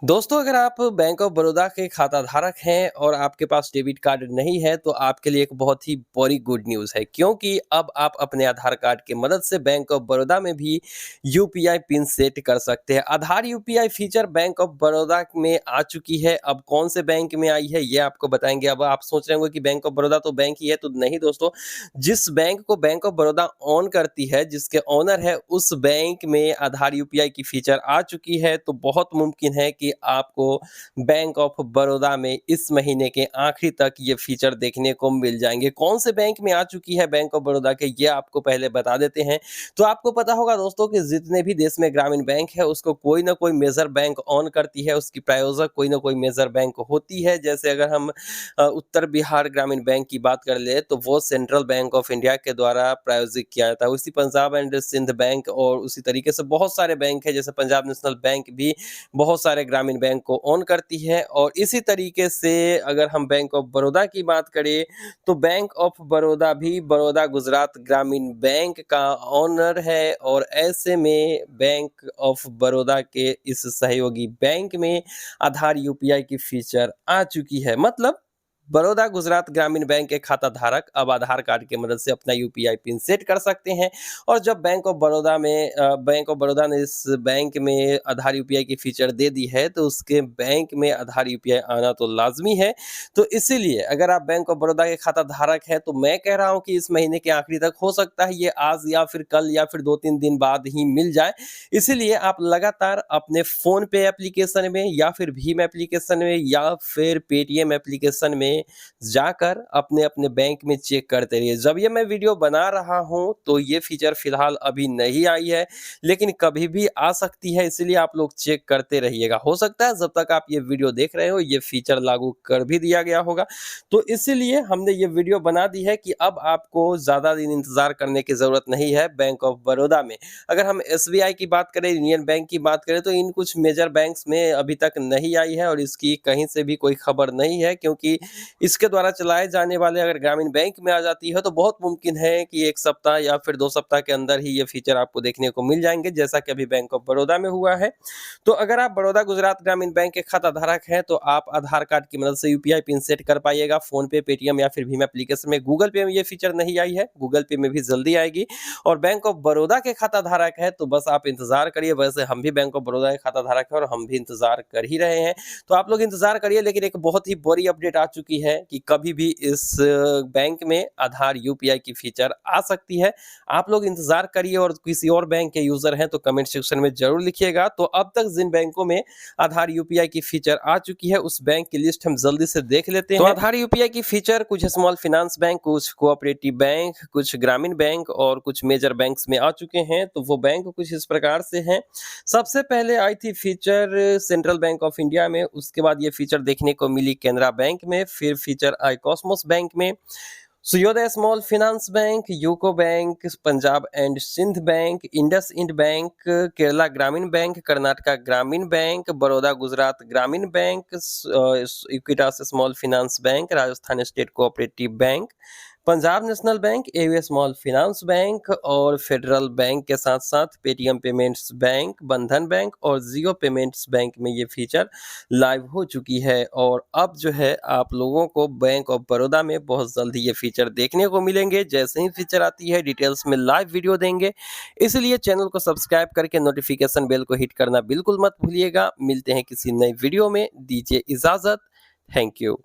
दोस्तों, अगर आप बैंक ऑफ बड़ौदा के खाता धारक हैं और आपके पास डेबिट कार्ड नहीं है, तो आपके लिए एक बहुत ही बड़ी गुड न्यूज़ है, क्योंकि अब आप अपने आधार कार्ड की मदद से बैंक ऑफ बड़ौदा में भी यूपीआई पिन सेट कर सकते हैं। Aadhaar UPI feature bank of Baroda में आ चुकी है। अब कौन से बैंक में आई है, ये आपको बताएंगे। अब आप सोच रहे होंगे कि बैंक ऑफ बड़ौदा तो बैंक ही है, तो नहीं दोस्तों। जिस बैंक को बैंक ऑफ बड़ौदा ऑन करती है, जिसके ओनर है, उस बैंक में आधार यूपीआई की फीचर आ चुकी है। तो बहुत मुमकिन है कि आपको बैंक ऑफ बड़ौदा में इस महीने के आखिरी तक ये फीचर देखने को मिल जाएंगे। कौन से बैंक में आ चुकी है बैंक ऑफ बड़ौदा के, ये आपको पहले बता देते हैं। तो आपको पता होगा दोस्तों कि जितने भी देश में ग्रामीण बैंक है, उसको कोई ना कोई मेजर बैंक ऑन करती है, उसकी प्रायोजक कोई ना कोई मेजर बैंक होती है। जैसे अगर हम उत्तर बिहार ग्रामीण बैंक की बात कर ले, तो वो सेंट्रल बैंक ऑफ इंडिया के द्वारा प्रायोजित किया जाता है। उसी पंजाब एंड सिंध बैंक और उसी तरीके से बहुत सारे बैंक है, जैसे पंजाब नेशनल बैंक भी बहुत सारे ग्रामीण बैंक को ऑन करती है। और इसी तरीके से अगर हम बैंक ऑफ बड़ौदा की बात करें, तो बैंक ऑफ बड़ौदा भी बड़ौदा गुजरात ग्रामीण बैंक का ऑनर है। और ऐसे में बैंक ऑफ बड़ौदा के इस सहयोगी बैंक में आधार यूपीआई की फीचर आ चुकी है। मतलब बड़ौदा गुजरात ग्रामीण बैंक के खाता धारक अब आधार कार्ड की मदद से अपना यूपीआई पिन सेट कर सकते हैं। और जब बैंक ऑफ बड़ौदा ने इस बैंक में आधार यूपीआई की फीचर दे दी है, तो उसके बैंक में आधार यूपीआई आना तो लाजमी है। तो इसीलिए अगर आप बैंक ऑफ बड़ौदा के खाता धारक हैं, तो मैं कह रहा हूं कि इस महीने के आखिरी तक हो सकता है, ये आज या फिर कल या फिर 2-3 दिन बाद ही मिल जाए। इसीलिए आप लगातार अपने फोन पे एप्लीकेशन में या फिर भीम एप्लीकेशन में या फिर पेटीएम एप्लीकेशन में जाकर अपने अपने बैंक में चेक करते रहिए। जब ये मैं वीडियो बना रहा हूं, तो ये फीचर फिलहाल अभी नहीं आई है, लेकिन कभी भी आ सकती है। इसलिए आप लोग चेक करते रहिएगा। हो सकता है जब तक आप ये वीडियो देख रहे हो, ये फीचर लागू कर भी दिया गया होगा। तो इसीलिए हमने ये वीडियो बना दी है कि अब आपको ज्यादा दिन इंतजार करने की जरूरत नहीं है बैंक ऑफ बड़ौदा में। अगर हम एसबीआई की बात करें, यूनियन बैंक की बात करें, तो इन कुछ मेजर बैंक्स में अभी तक नहीं आई है और इसकी कहीं से भी कोई खबर नहीं है। क्योंकि इसके द्वारा चलाए जाने वाले अगर ग्रामीण बैंक में आ जाती है, तो बहुत मुमकिन है कि 1 सप्ताह या फिर 2 सप्ताह के अंदर ही ये फीचर आपको देखने को मिल जाएंगे, जैसा कि अभी बैंक ऑफ बड़ौदा में हुआ है। तो अगर आप बड़ौदा गुजरात ग्रामीण बैंक के खाता धारक हैं, तो आप आधार कार्ड की मदद से यूपीआई पिन सेट कर पाइएगा फोन पे, पेटीएम या फिर भीम एप्लीकेशन में। गूगल पे में ये फीचर नहीं आई है, गूगल पे में भी जल्दी आएगी। और बैंक ऑफ बड़ौदा के खाता धारक है, तो बस आप इंतजार करिए। वैसे हम भी बैंक ऑफ बड़ौदा के खाता धारक है और हम भी इंतजार कर ही रहे हैं। तो आप लोग इंतजार करिए। लेकिन एक बहुत ही बड़ी अपडेट आ चुकी है कि कभी भी इस बैंक में आधार यूपीआई की फीचर आ सकती है। आप लोग इंतजार करिए। और किसी और बैंक के यूजर हैं तो कमेंट सेक्शन में जरूर लिखिएगा। तो अब तक जिन बैंकों में आधार यूपीआई की फीचर आ चुकी है, उस बैंक की लिस्ट हम जल्दी से देख लेते हैं। तो आधार यूपीआई की फीचर कुछ स्मॉल फाइनेंस बैंक, कुछ कोऑपरेटिव बैंक, कुछ ग्रामीण बैंक और कुछ मेजर बैंक्स में आ चुके हैं। तो वो बैंक कुछ इस प्रकार से हैं। सबसे पहले आई थी feature central bank of India में, उसके बाद ये फीचर देखने को मिली केनरा बैंक में, फिर फीचर आई कॉस्मोस बैंक में, Suryoday small finance bank, UCO bank, Punjab and Sind bank, IndusInd bank, Kerala Gramin bank, Karnataka Gramin bank, Baroda Gujarat Gramin bank, Equitas small finance bank, Rajasthan state cooperative bank, Punjab national bank, AU small finance bank और फेडरल बैंक के साथ साथ Paytm payments bank, Bandhan bank और Jio payments bank में ये feature live हो चुकी है। और अब जो है आप लोगों को बैंक ऑफ बड़ौदा में बहुत जल्दी ये फीचर देखने को मिलेंगे। जैसे ही फीचर आती है, डिटेल्स में लाइव वीडियो देंगे। इसलिए चैनल को सब्सक्राइब करके नोटिफिकेशन बेल को हिट करना बिल्कुल मत भूलिएगा। मिलते हैं किसी नई वीडियो में, दीजिए इजाजत। Thank you.